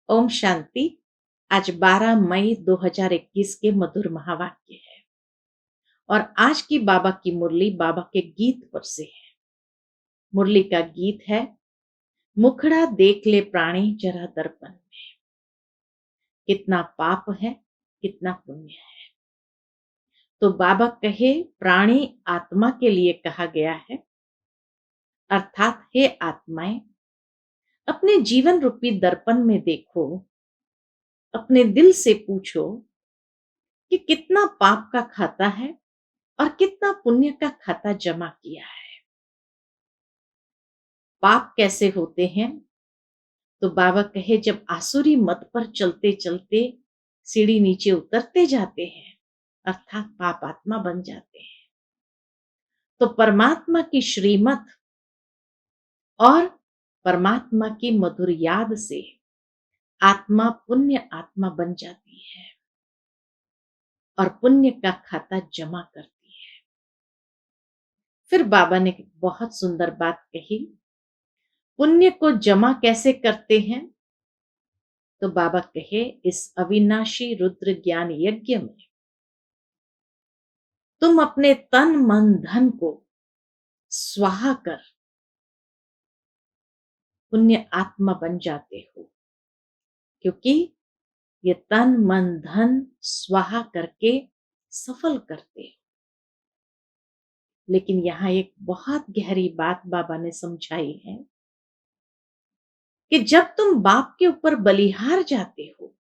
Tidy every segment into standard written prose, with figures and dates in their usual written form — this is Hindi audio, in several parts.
ओम शांति। आज 12 मई 2021 के मधुर महावाक्य है और आज की बाबा की मुरली बाबा के गीत पर से है। मुरली का गीत है, मुखड़ा देख ले प्राणी जरा दर्पण में, कितना पाप है कितना पुण्य है। तो बाबा कहे प्राणी आत्मा के लिए कहा गया है, अर्थात हे आत्माएं, अपने जीवन रूपी दर्पण में देखो, अपने दिल से पूछो कि कितना पाप का खाता है और कितना पुण्य का खाता जमा किया है। पाप कैसे होते हैं? तो बाबा कहे जब आसुरी मत पर चलते चलते सीढ़ी नीचे उतरते जाते हैं, अर्थात पाप आत्मा बन जाते हैं, तो परमात्मा की श्रीमत और परमात्मा की मधुर याद से आत्मा पुण्य आत्मा बन जाती है और पुण्य का खाता जमा करती है। फिर बाबा ने बहुत सुंदर बात कही, पुण्य को जमा कैसे करते हैं? तो बाबा कहे इस अविनाशी रुद्र ज्ञान यज्ञ में तुम अपने तन मन धन को स्वाहा कर पुण्य आत्मा बन जाते हो, क्योंकि ये तन मन धन स्वाहा करके सफल करते हो। लेकिन यहां एक बहुत गहरी बात बाबा ने समझाई है कि जब तुम बाप के ऊपर बलिहार जाते हो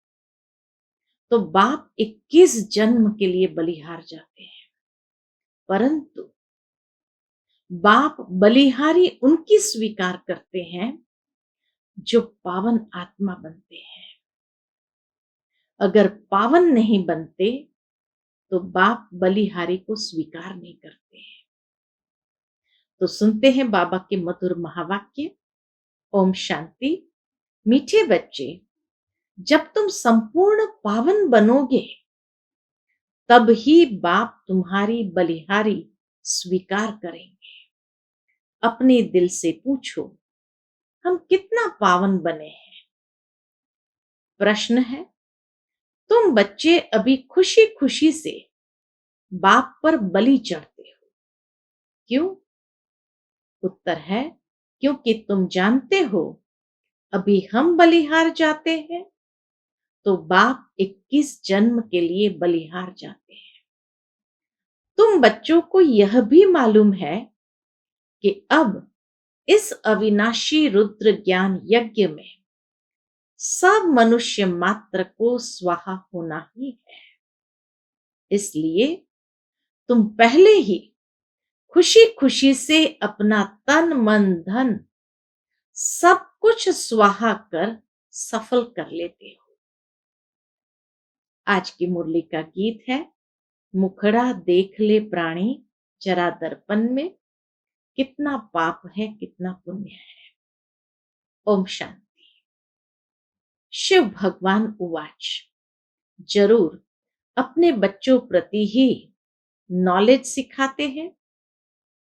तो बाप 21 जन्म के लिए बलिहार जाते हैं, परंतु बाप बलिहारी उनकी स्वीकार करते हैं जो पावन आत्मा बनते हैं। अगर पावन नहीं बनते तो बाप बलिहारी को स्वीकार नहीं करते हैं। तो सुनते हैं बाबा के मधुर महावाक्य। ओम शांति। मीठे बच्चे, जब तुम संपूर्ण पावन बनोगे तब ही बाप तुम्हारी बलिहारी स्वीकार करेंगे। अपने दिल से पूछो, हम कितना पावन बने हैं? प्रश्न है, तुम बच्चे अभी खुशी खुशी से बाप पर बलि चढ़ते हो, क्यों? उत्तर है, क्योंकि तुम जानते हो अभी हम बलिहार जाते हैं तो बाप 21 जन्म के लिए बलिहार जाते हैं। तुम बच्चों को यह भी मालूम है कि अब इस अविनाशी रुद्र ज्ञान यज्ञ में सब मनुष्य मात्र को स्वाहा होना ही है। इसलिए तुम पहले ही खुशी खुशी से अपना तन मन धन सब कुछ स्वाहा कर सफल कर लेते हो। आज की मुरली का गीत है, मुखड़ा देख ले प्राणी जरा दर्पण में, कितना पाप है कितना पुण्य है। ओम शांति। शिव भगवान उवाच, जरूर अपने बच्चों प्रति ही नॉलेज सिखाते हैं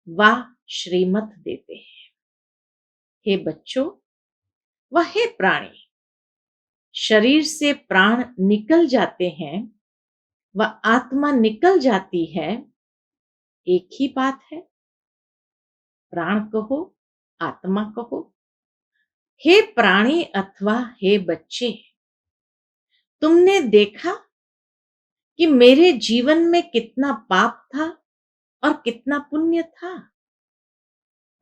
व श्रीमत देते हैं। हे बच्चों व हे प्राणी, शरीर से प्राण निकल जाते हैं व आत्मा निकल जाती है, एक ही बात है। प्राण कहो आत्मा कहो। हे प्राणी अथवा हे बच्चे, तुमने देखा कि मेरे जीवन में कितना पाप था और कितना पुण्य था?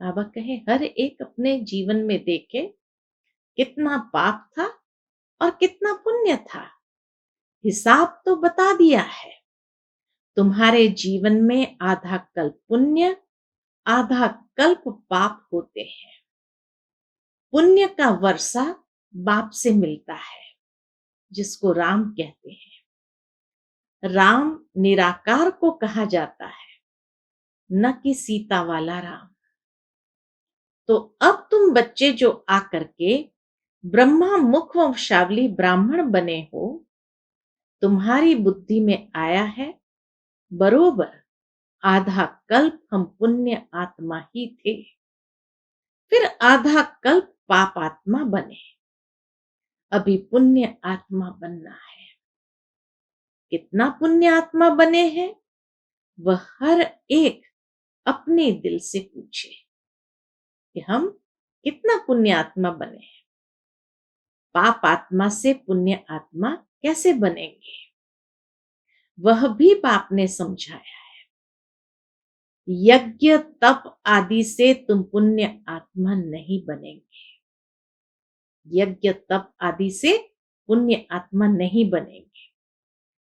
बाबा कहे हर एक अपने जीवन में देखे कितना पाप था और कितना पुण्य था। हिसाब तो बता दिया है। तुम्हारे जीवन में आधा कल्प पुण्य आधा कल्प पाप होते हैं। पुण्य का वर्षा बाप से मिलता है, जिसको राम कहते हैं। राम निराकार को कहा जाता है, न कि सीता वाला राम। तो अब तुम बच्चे जो आकर के ब्रह्मा मुख वंशावली ब्राह्मण बने हो, तुम्हारी बुद्धि में आया है बरोबर आधा कल्प हम पुण्य आत्मा ही थे, फिर आधा कल्प पाप आत्मा बने। अभी पुण्य आत्मा बनना है। कितना पुण्य आत्मा बने हैं, वह हर एक अपने दिल से पूछे कि हम कितना पुण्य आत्मा बने हैं। पाप आत्मा से पुण्य आत्मा कैसे बनेंगे, वह भी बाप ने समझाया। यज्ञ तप आदि से तुम पुण्य आत्मा नहीं बनेंगे। यज्ञ तप आदि से पुण्य आत्मा नहीं बनेंगे।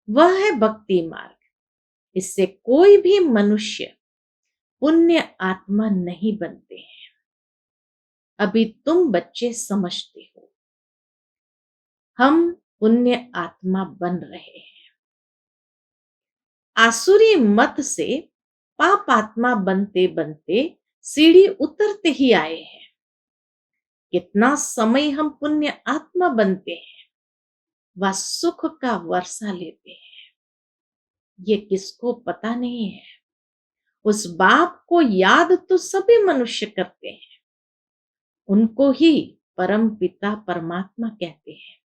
वह है भक्ति मार्ग। इससे कोई भी मनुष्य पुण्य आत्मा नहीं बनते हैं। अभी तुम बच्चे समझते हो, हम पुण्य आत्मा बन रहे हैं। आसुरी मत से पाप आत्मा बनते बनते सीढ़ी उतरते ही आए हैं। कितना समय हम पुण्य आत्मा बनते हैं, वह सुख का वर्षा लेते हैं, ये किसको पता नहीं है। उस बाप को याद तो सभी मनुष्य करते हैं, उनको ही परम पिता परमात्मा कहते हैं।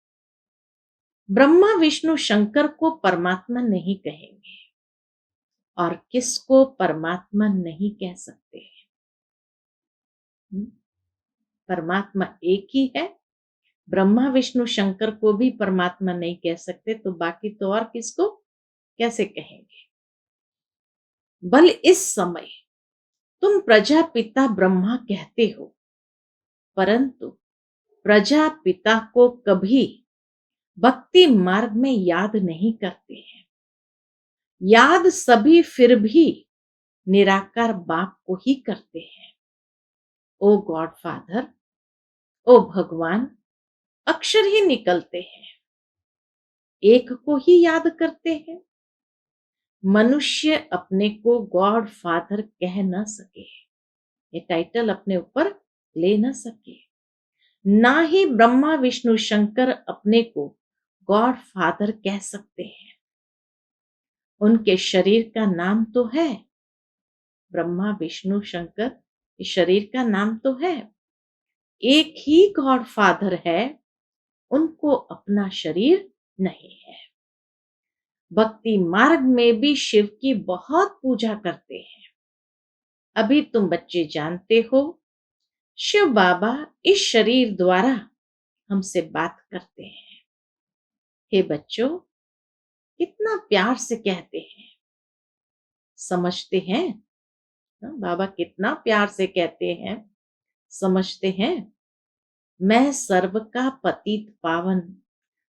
ब्रह्मा विष्णु शंकर को परमात्मा नहीं कहेंगे, और किसको परमात्मा नहीं कह सकते हैं। परमात्मा एक ही है। ब्रह्मा विष्णु शंकर को भी परमात्मा नहीं कह सकते, तो बाकी तो और किसको कैसे कहेंगे। बल इस समय तुम ब्रह्मा कहते हो, परंतु प्रजापिता को कभी भक्ति मार्ग में याद नहीं करते हैं। याद सभी फिर भी निराकार बाप को ही करते हैं। ओ गॉड फादर, ओ भगवान, अक्षर ही निकलते हैं, एक को ही याद करते हैं। मनुष्य अपने को गॉड फादर कह न सके, ये टाइटल अपने ऊपर ले न सके। ना ही ब्रह्मा विष्णु शंकर अपने को गॉड फादर कह सकते हैं। उनके शरीर का नाम तो है, ब्रह्मा विष्णु शंकर के शरीर का नाम तो है। एक ही गॉड फादर है, उनको अपना शरीर नहीं है। भक्ति मार्ग में भी शिव की बहुत पूजा करते हैं। अभी तुम बच्चे जानते हो, शिव बाबा इस शरीर द्वारा हमसे बात करते हैं। हे बच्चों, कितना प्यार से कहते हैं, समझते हैं? बाबा कितना प्यार से कहते हैं, समझते हैं? मैं सर्व का पतित पावन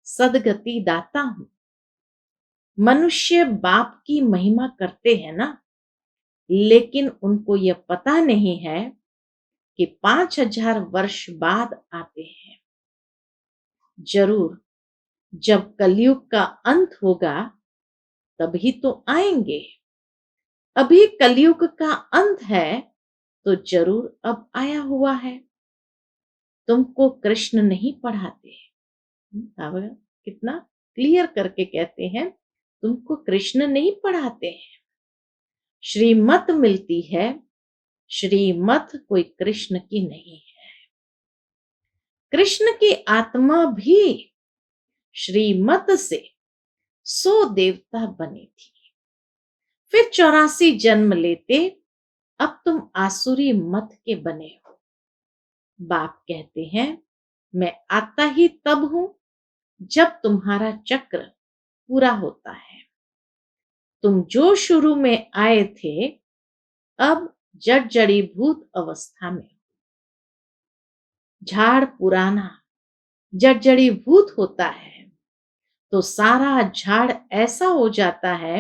सदगति दाता हूं। मनुष्य बाप की महिमा करते हैं ना, लेकिन उनको यह पता नहीं है कि 5000 वर्ष बाद आते हैं। जरूर जब कलयुग का अंत होगा तभी तो आएंगे। अभी कलयुग का अंत है तो जरूर अब आया हुआ है। तुमको कृष्ण नहीं पढ़ाते। बाबा कितना क्लियर करके कहते हैं, तुमको कृष्ण नहीं पढ़ाते हैं। श्रीमत मिलती है, श्रीमत कोई कृष्ण की नहीं है। कृष्ण की आत्मा भी श्रीमत से 100 देवता बनी थी, फिर 84 जन्म लेते, अब तुम आसुरी मत के बने हो। बाप कहते हैं, मैं आता ही तब हूं जब तुम्हारा चक्र पूरा होता है। तुम जो शुरू में आए थे, अब जड़जड़ीभूत अवस्था में। झाड़ पुराना जड़जड़ीभूत होता है तो सारा झाड़ ऐसा हो जाता है।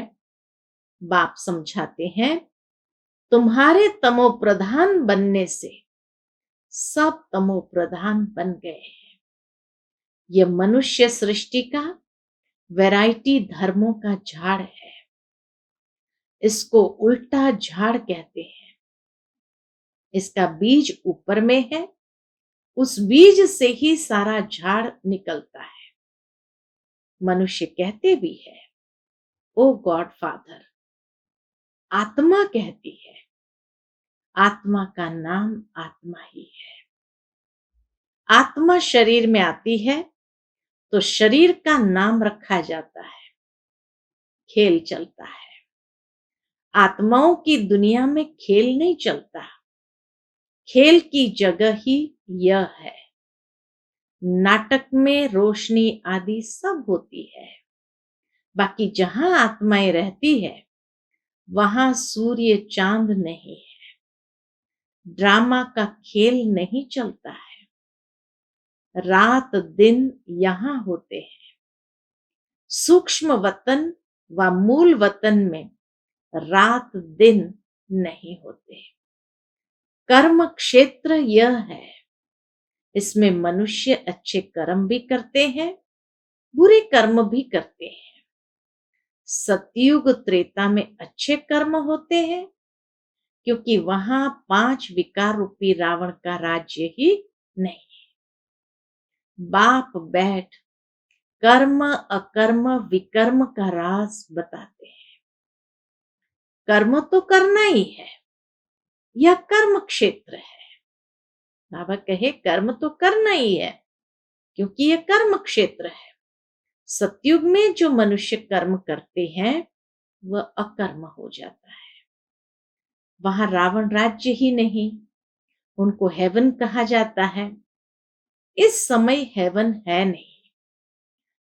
बाप समझाते हैं, तुम्हारे तमो प्रधान बनने से सब तमो प्रधान बन गए हैं। यह मनुष्य सृष्टि का वैरायटी धर्मों का झाड़ है। इसको उल्टा झाड़ कहते हैं। इसका बीज ऊपर में है, उस बीज से ही सारा झाड़ निकलता है। मनुष्य कहते भी है, ओ गॉड फादर। आत्मा कहती है, आत्मा का नाम आत्मा ही है। आत्मा शरीर में आती है तो शरीर का नाम रखा जाता है, खेल चलता है। आत्माओं की दुनिया में खेल नहीं चलता, खेल की जगह ही यह है। नाटक में रोशनी आदि सब होती है, बाकी जहां आत्माएं रहती है वहां सूर्य चांद नहीं है। ड्रामा का खेल नहीं चलता है, रात दिन यहां होते हैं। सूक्ष्म वतन व मूल वतन में रात दिन नहीं होते। कर्म क्षेत्र यह है, इसमें मनुष्य अच्छे कर्म भी करते हैं, बुरे कर्म भी करते हैं। सतयुग त्रेता में अच्छे कर्म होते हैं, क्योंकि वहां 5 विकार रूपी रावण का राज्य ही नहीं। बाप बैठ कर्म अकर्म विकर्म का राज बताते हैं। कर्म तो करना ही है, यह कर्म क्षेत्र है। बाबा कहे कर्म तो करना ही है, क्योंकि यह कर्म क्षेत्र है। सतयुग में जो मनुष्य कर्म करते हैं वह अकर्म हो जाता है। वहां रावण राज्य ही नहीं, उनको हेवन कहा जाता है। इस समय हेवन है नहीं।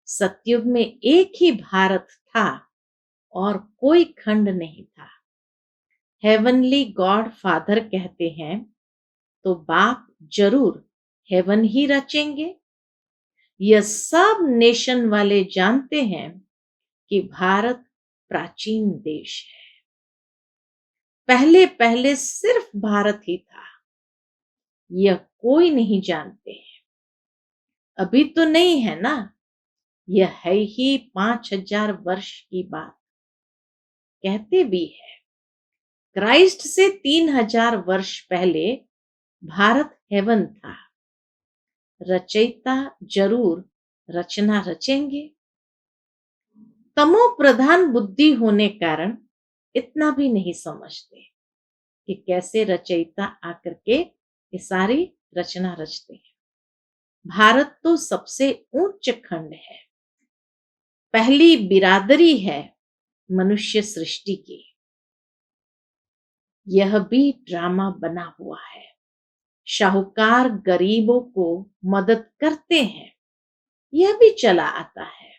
सतयुग में एक ही भारत था और कोई खंड नहीं था। हेवनली गॉड फादर कहते हैं तो बाप जरूर हेवन ही रचेंगे। यह सब नेशन वाले जानते हैं कि भारत प्राचीन देश है। पहले पहले सिर्फ भारत ही था, यह कोई नहीं जानते हैं। अभी तो नहीं है ना, यह है ही 5000 वर्ष की बात। कहते भी है क्राइस्ट से 3000 वर्ष पहले भारत हेवन था। रचयिता जरूर रचना रचेंगे। तमो प्रधान बुद्धि होने कारण इतना भी नहीं समझते कि कैसे रचयिता आकर के ये सारी रचना रचते हैं। भारत तो सबसे उच्च खंड है, पहली बिरादरी है मनुष्य सृष्टि की। यह भी ड्रामा बना हुआ है। शाहूकार गरीबों को मदद करते हैं, यह भी चला आता है।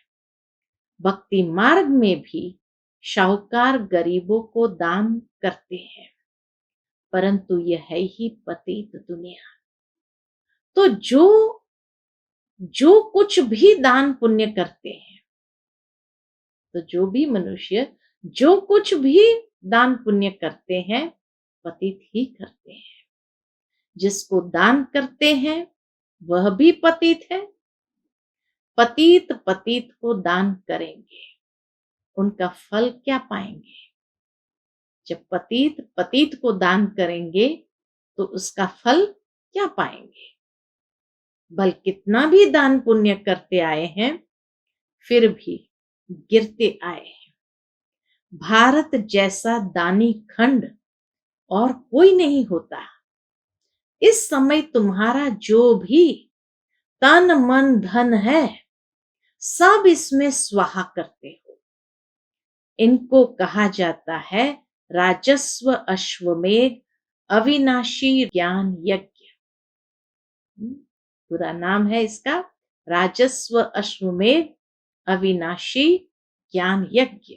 भक्ति मार्ग में भी शाहूकार गरीबों को दान करते हैं, परंतु यह है ही पतित दुनिया। तो जो जो कुछ भी दान पुण्य करते हैं, तो जो भी मनुष्य जो कुछ भी दान पुण्य करते हैं पतित ही करते हैं। जिसको दान करते हैं वह भी पतित है। पतित पतित को दान करेंगे, उनका फल क्या पाएंगे? जब पतित पतित को दान करेंगे तो उसका फल क्या पाएंगे? बल कितना भी दान पुण्य करते आए हैं फिर भी गिरते आए हैं। भारत जैसा दानी खंड और कोई नहीं होता। इस समय तुम्हारा जो भी तन मन धन है सब इसमें स्वाहा करते हो। इनको कहा जाता है राजस्व अश्वमेध अविनाशी ज्ञान यज्ञ। पूरा नाम है इसका राजस्व अश्वमेध अविनाशी ज्ञान यज्ञ।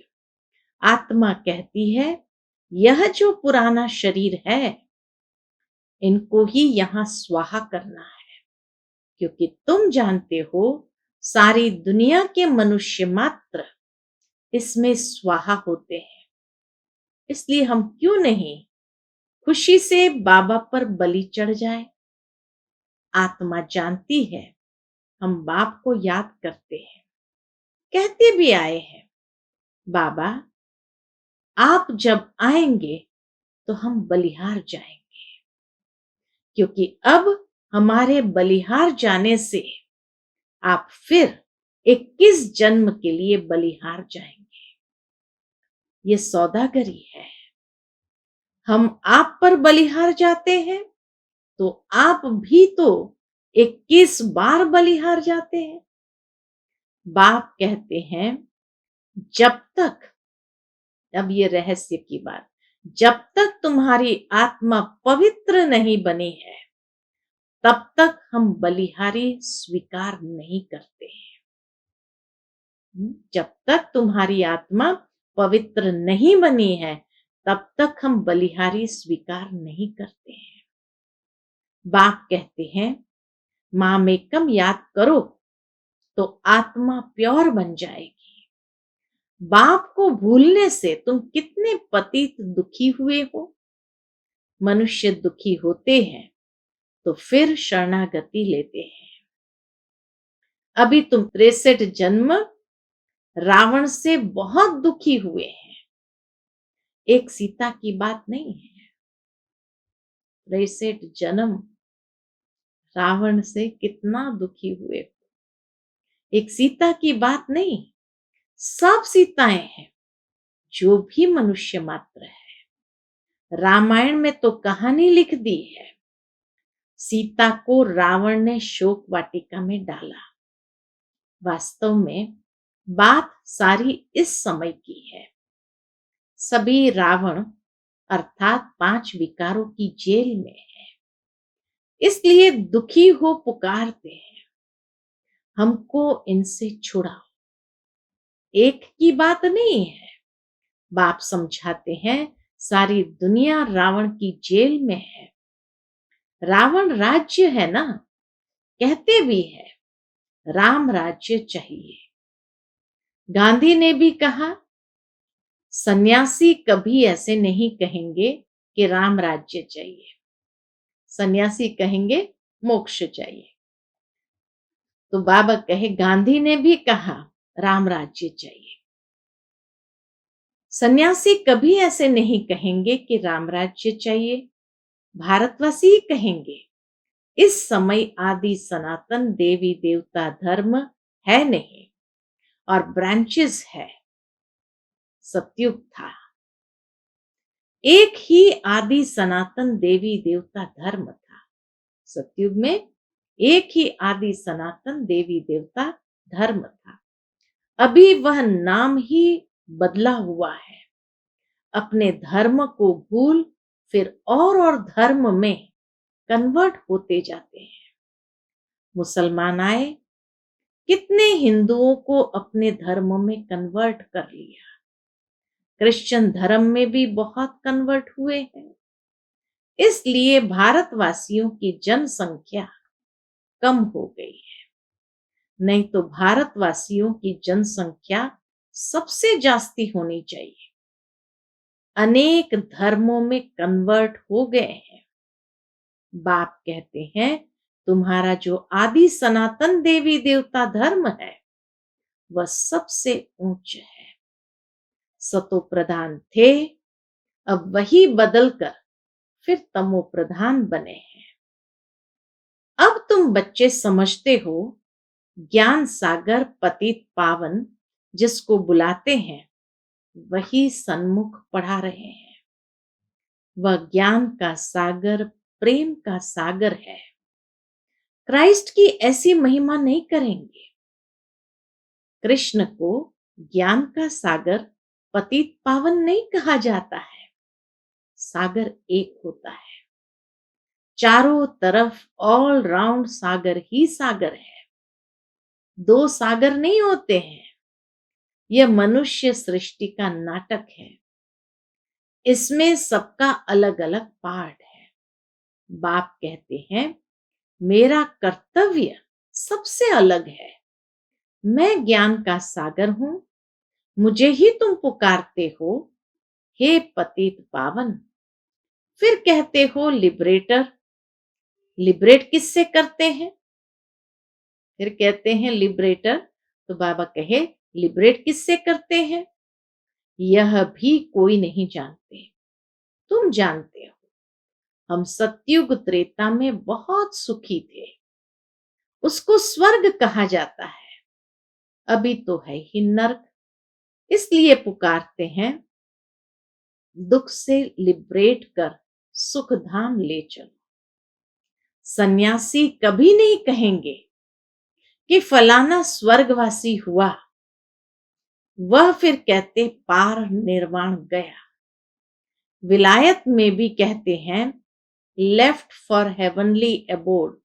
आत्मा कहती है यह जो पुराना शरीर है इनको ही यहां स्वाहा करना है, क्योंकि तुम जानते हो सारी दुनिया के मनुष्य मात्र इसमें स्वाहा होते हैं। इसलिए हम क्यों नहीं खुशी से बाबा पर बलि चढ़ जाए। आत्मा जानती है हम बाप को याद करते हैं, कहते भी आए हैं बाबा आप जब आएंगे तो हम बलिहार जाएंगे, क्योंकि अब हमारे बलिहार जाने से आप फिर 21 जन्म के लिए बलिहार जाएंगे। ये सौदागरी है। हम आप पर बलिहार जाते हैं तो आप भी तो 21 बार बलिहार जाते हैं। बाप कहते हैं, जब तक, अब ये रहस्य की बात, जब तक तुम्हारी आत्मा पवित्र नहीं बनी है, तब तक हम बलिहारी स्वीकार नहीं करते हैं। जब तक तुम्हारी आत्मा पवित्र नहीं बनी है, तब तक हम बलिहारी स्वीकार नहीं करते हैं। बाप कहते हैं, मामेकम याद करो तो आत्मा प्योर बन जाएगी। बाप को भूलने से तुम कितने पतित दुखी हुए हो। मनुष्य दुखी होते हैं तो फिर शरणागति लेते हैं। अभी तुम 63 जन्म रावण से बहुत दुखी हुए हैं। एक सीता की बात नहीं है, 63 जन्म रावण से कितना दुखी हुए। एक सीता की बात नहीं, सब सीताएं हैं, जो भी मनुष्य मात्र है। रामायण में तो कहानी लिख दी है, सीता को रावण ने शोक वाटिका में डाला। वास्तव में बात सारी इस समय की है। सभी रावण अर्थात 5 विकारों की जेल में है, इसलिए दुखी हो पुकारते हैं, हमको इनसे छुड़ाओ। एक की बात नहीं है, बाप समझाते हैं, सारी दुनिया रावण की जेल में है। रावण राज्य है ना, कहते भी है राम राज्य चाहिए। गांधी ने भी कहा, सन्यासी कभी ऐसे नहीं कहेंगे कि राम राज्य चाहिए, सन्यासी कहेंगे मोक्ष चाहिए। तो बाबा कहे, गांधी ने भी कहा राम राज्य चाहिए। सन्यासी कभी ऐसे नहीं कहेंगे कि राम राज्य चाहिए, भारतवासी ही कहेंगे इस समय आदि सनातन देवी देवता धर्म है नहीं और ब्रांचेस है। सतयुग था, एक ही आदि सनातन देवी देवता धर्म था। सतयुग में एक ही आदि सनातन देवी देवता धर्म था। अभी वह नाम ही बदला हुआ है। अपने धर्म को भूल फिर और धर्म में कन्वर्ट होते जाते हैं। मुसलमान आए, कितने हिंदुओं को अपने धर्म में कन्वर्ट कर लिया। क्रिश्चियन धर्म में भी बहुत कन्वर्ट हुए हैं। इसलिए भारतवासियों की जनसंख्या कम हो गई है, नहीं तो भारतवासियों की जनसंख्या सबसे जास्ती होनी चाहिए। अनेक धर्मों में कन्वर्ट हो गए हैं। बाप कहते हैं, तुम्हारा जो आदि सनातन देवी देवता धर्म है वह सबसे ऊंच है। सतो प्रधान थे, अब वही बदलकर फिर तमो प्रधान बने हैं। अब तुम बच्चे समझते हो, ज्ञान सागर पतित पावन जिसको बुलाते हैं वही सन्मुख पढ़ा रहे हैं। वह ज्ञान का सागर, प्रेम का सागर है। क्राइस्ट की ऐसी महिमा नहीं करेंगे। कृष्ण को ज्ञान का सागर, पतित पावन नहीं कहा जाता है। सागर एक होता है, चारों तरफ ऑल राउंड सागर ही सागर है। 2 सागर नहीं होते हैं। यह मनुष्य सृष्टि का नाटक है, इसमें सबका अलग अलग पार्ट है। बाप कहते हैं, मेरा कर्तव्य सबसे अलग है। मैं ज्ञान का सागर हूं, मुझे ही तुम पुकारते हो हे पतित पावन। फिर कहते हो लिबरेटर। लिबरेट किससे करते हैं? फिर कहते हैं लिबरेटर, तो बाबा कहे लिबरेट किससे करते हैं? यह भी कोई नहीं जानते, तुम जानते हो। हम सतयुग त्रेता में बहुत सुखी थे, उसको स्वर्ग कहा जाता है। अभी तो है ही नर्क, इसलिए पुकारते हैं, दुख से लिबरेट कर सुख धाम ले चलो। सन्यासी कभी नहीं कहेंगे कि फलाना स्वर्गवासी हुआ, वह फिर कहते पार निर्वाण गया। विलायत में भी कहते हैं लेफ्ट फॉर हेवनली अबोर्ड,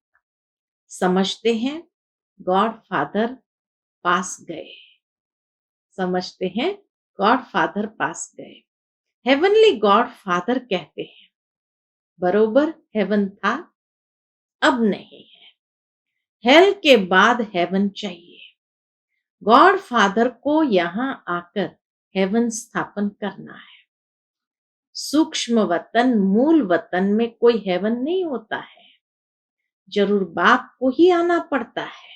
समझते हैं गॉड फादर पास गए, समझते हैं गॉड फादर पास गए। हेवनली गॉड फादर कहते हैं बरोबर हेवन था, अब नहीं है। हेल के बाद हेवन चाहिए। गॉड फादर को यहां आकर हेवन स्थापन करना है। सूक्ष्म वतन मूल वतन में कोई हेवन नहीं होता है, जरूर बाप को ही आना पड़ता है।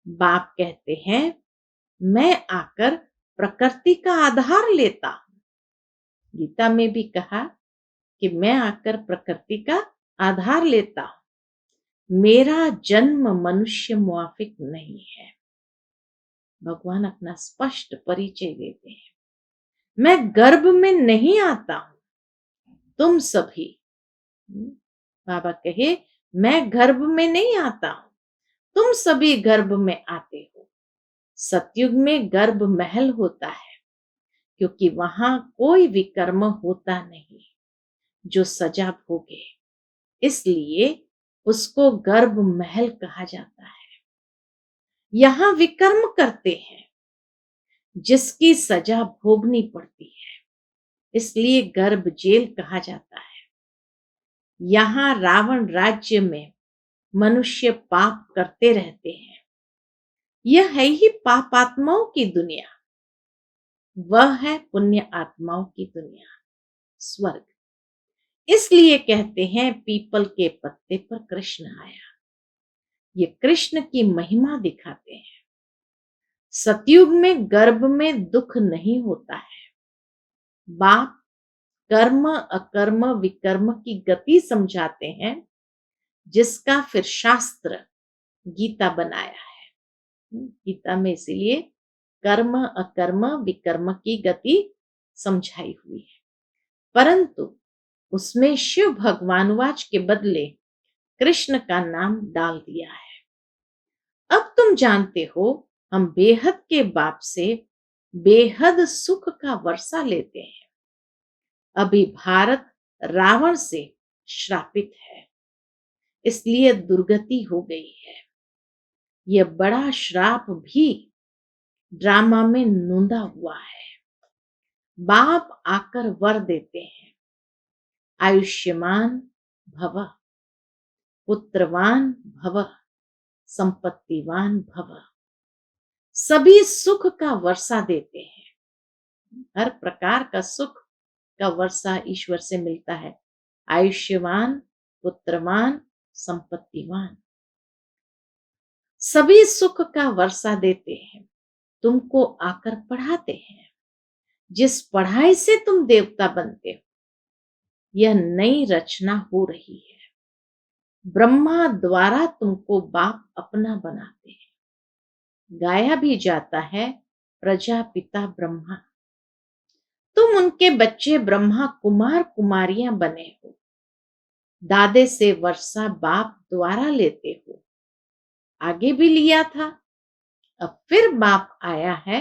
बाप कहते हैं मैं आकर प्रकृति का आधार लेता हूं। गीता में भी कहा कि मैं आकर प्रकृति का आधार लेता हूं, मेरा जन्म मनुष्य मुआफिक नहीं है। भगवान अपना स्पष्ट परिचय देते हैं, मैं गर्भ में नहीं आता हूं, तुम सभी। बाबा कहे मैं गर्भ में नहीं आता हूं, तुम सभी गर्भ में आते हो। सतयुग में गर्भ महल होता है, क्योंकि वहां कोई विकर्म होता नहीं जो सजा भोगे, इसलिए उसको गर्भ महल कहा जाता है। यहां विकर्म करते हैं जिसकी सजा भोगनी पड़ती है, इसलिए गर्भ जेल कहा जाता है। यहां रावण राज्य में मनुष्य पाप करते रहते हैं। यह है ही पाप आत्माओं की दुनिया, वह है पुण्य आत्माओं की दुनिया, स्वर्ग। इसलिए कहते हैं पीपल के पत्ते पर कृष्ण आया। ये कृष्ण की महिमा दिखाते हैं। सतयुग में गर्भ में दुख नहीं होता है। बाप कर्म अकर्म विकर्म की गति समझाते हैं, जिसका फिर शास्त्र गीता बनाया है। गीता में इसीलिए कर्म अकर्म विकर्म की गति समझाई हुई है, परंतु उसमें शिव भगवानुवाच के बदले कृष्ण का नाम डाल दिया है। अब तुम जानते हो हम बेहद के बाप से बेहद सुख का वर्षा लेते हैं। अभी भारत रावण से श्रापित है, इसलिए दुर्गति हो गई है। यह बड़ा श्राप भी ड्रामा में नोंदा हुआ है। बाप आकर वर देते हैं, आयुष्मान भव, पुत्रवान भव, संपत्तिवान भव। सभी सुख का वर्षा देते हैं। हर प्रकार का सुख का वर्षा ईश्वर से मिलता है। आयुष्यवान, पुत्रवान, संपत्तिवान, सभी सुख का वर्षा देते हैं। तुमको आकर पढ़ाते हैं। जिस पढ़ाई से तुम देवता बनते हो, यह नई रचना हो रही है। ब्रह्मा द्वारा तुमको बाप अपना बनाते हैं। गाया भी जाता है प्रजापिता ब्रह्मा। तुम उनके बच्चे ब्रह्मा कुमार कुमारियां बने हो। दादे से वर्षा बाप द्वारा लेते हो, आगे भी लिया था, अब फिर बाप आया है।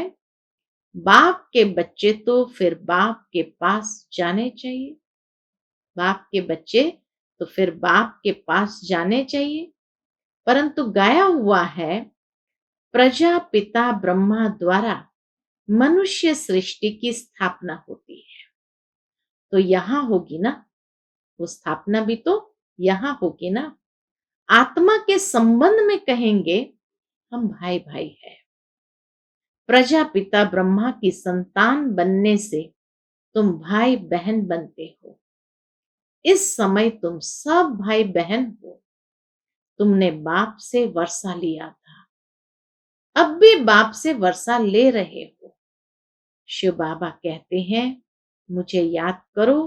बाप के बच्चे तो फिर बाप के पास जाने चाहिए। बाप के बच्चे तो फिर बाप के पास जाने चाहिए, परंतु गाया हुआ है प्रजापिता ब्रह्मा द्वारा मनुष्य सृष्टि की स्थापना होती है। तो यहां होगी ना, वो स्थापना भी तो यहां होगी ना। आत्मा के संबंध में कहेंगे हम भाई भाई है। प्रजापिता ब्रह्मा की संतान बनने से तुम भाई बहन बनते हो। इस समय तुम सब भाई बहन हो। तुमने बाप से वर्षा लिया था, अब भी बाप से वर्षा ले रहे हो। शिव बाबा कहते हैं मुझे याद करो।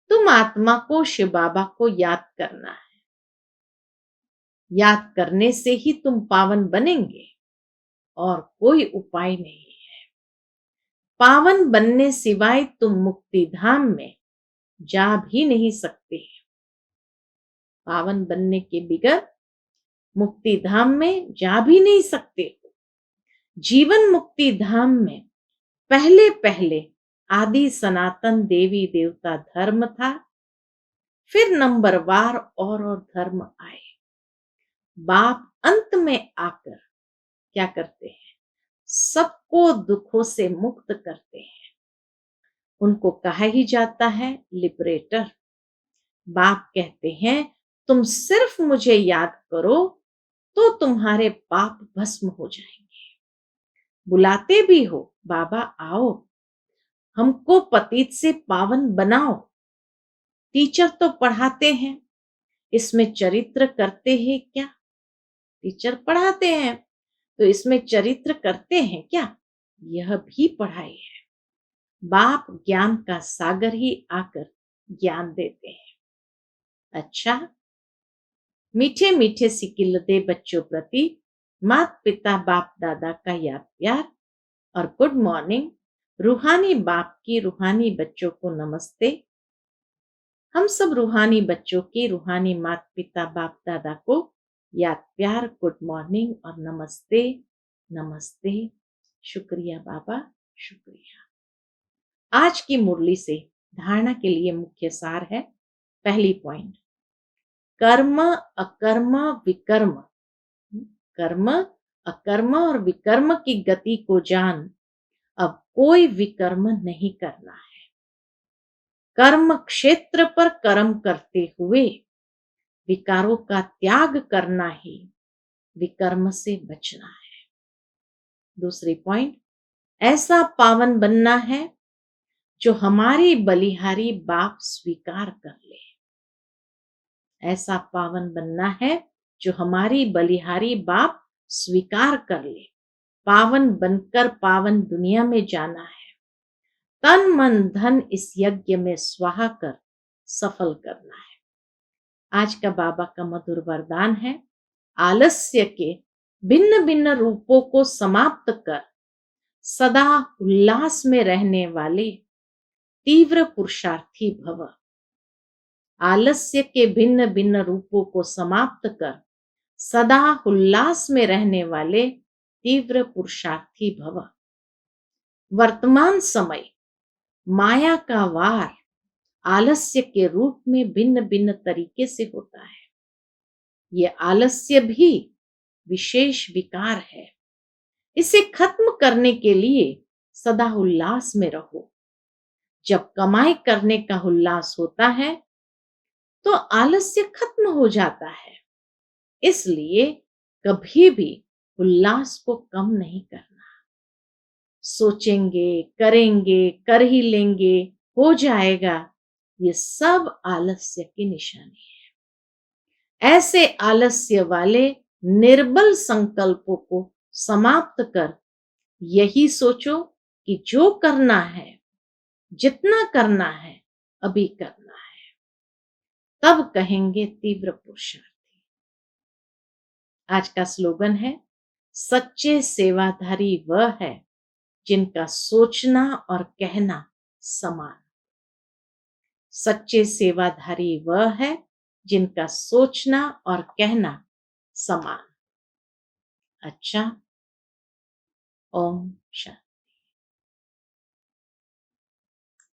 तुम आत्मा को शिव बाबा को याद करना है। याद करने से ही तुम पावन बनेंगे, और कोई उपाय नहीं है। पावन बनने सिवाय तुम मुक्ति धाम में जा भी नहीं सकते। पावन बनने के बिगर मुक्ति धाम में जा भी नहीं सकते हो। जीवन मुक्ति धाम में पहले पहले आदि सनातन देवी देवता धर्म था, फिर नंबरवार और धर्म आए। बाप अंत में आकर क्या करते हैं? सबको दुखों से मुक्त करते हैं। उनको कहा ही जाता है लिबरेटर। बाप कहते हैं तुम सिर्फ मुझे याद करो तो तुम्हारे पाप भस्म हो जाएंगे। बुलाते भी हो, बाबा आओ, हमको पतित से पावन बनाओ। टीचर तो पढ़ाते हैं, इसमें चरित्र करते हैं क्या? टीचर पढ़ाते हैं तो इसमें चरित्र करते हैं क्या? यह भी पढ़ाई है। बाप ज्ञान का सागर ही आकर ज्ञान देते हैं। अच्छा, मीठे मीठे सिकिलते बच्चों प्रति माता पिता बाप दादा का याद प्यार और गुड मॉर्निंग। रूहानी बाप की रूहानी बच्चों को नमस्ते। हम सब रूहानी बच्चों की रूहानी माता पिता बाप दादा को याद प्यार, गुड मॉर्निंग और नमस्ते नमस्ते। शुक्रिया बाबा, शुक्रिया। आज की मुरली से धारणा के लिए मुख्य सार है। पहली पॉइंट, कर्म अकर्म विकर्म। कर्म अकर्म और विकर्म की गति को जान, अब कोई विकर्म नहीं करना है। कर्म क्षेत्र पर कर्म करते हुए विकारों का त्याग करना ही विकर्म से बचना है। दूसरी पॉइंट, ऐसा पावन बनना है जो हमारी बलिहारी बाप स्वीकार कर ले। ऐसा पावन बनना है जो हमारी बलिहारी बाप स्वीकार कर ले। पावन बनकर पावन दुनिया में जाना है। तन मन धन इस यज्ञ में स्वाहा कर सफल करना है। आज का बाबा का मधुर वरदान है, आलस्य के भिन्न भिन्न रूपों को समाप्त कर सदा उल्लास में रहने वाले तीव्र पुरुषार्थी भव। आलस्य के भिन्न भिन्न रूपों को समाप्त कर सदा उल्लास में रहने वाले तीव्र पुरुषार्थी भव। वर्तमान समय माया का वार आलस्य के रूप में भिन्न भिन्न तरीके से होता है। ये आलस्य भी विशेष विकार है। इसे खत्म करने के लिए सदा उल्लास में रहो। जब कमाई करने का उल्लास होता है तो आलस्य खत्म हो जाता है। इसलिए कभी भी उल्लास को कम नहीं करना। सोचेंगे, करेंगे, कर ही लेंगे, हो जाएगा, ये सब आलस्य की निशानी है। ऐसे आलस्य वाले निर्बल संकल्पों को समाप्त कर यही सोचो कि जो करना है, जितना करना है, अभी करना है, तब कहेंगे तीव्र पुरुषार्थी। आज का स्लोगन है, सच्चे सेवाधारी वह है जिनका सोचना और कहना समान। सच्चे सेवाधारी वह है जिनका सोचना और कहना समान। अच्छा, ओम शांति।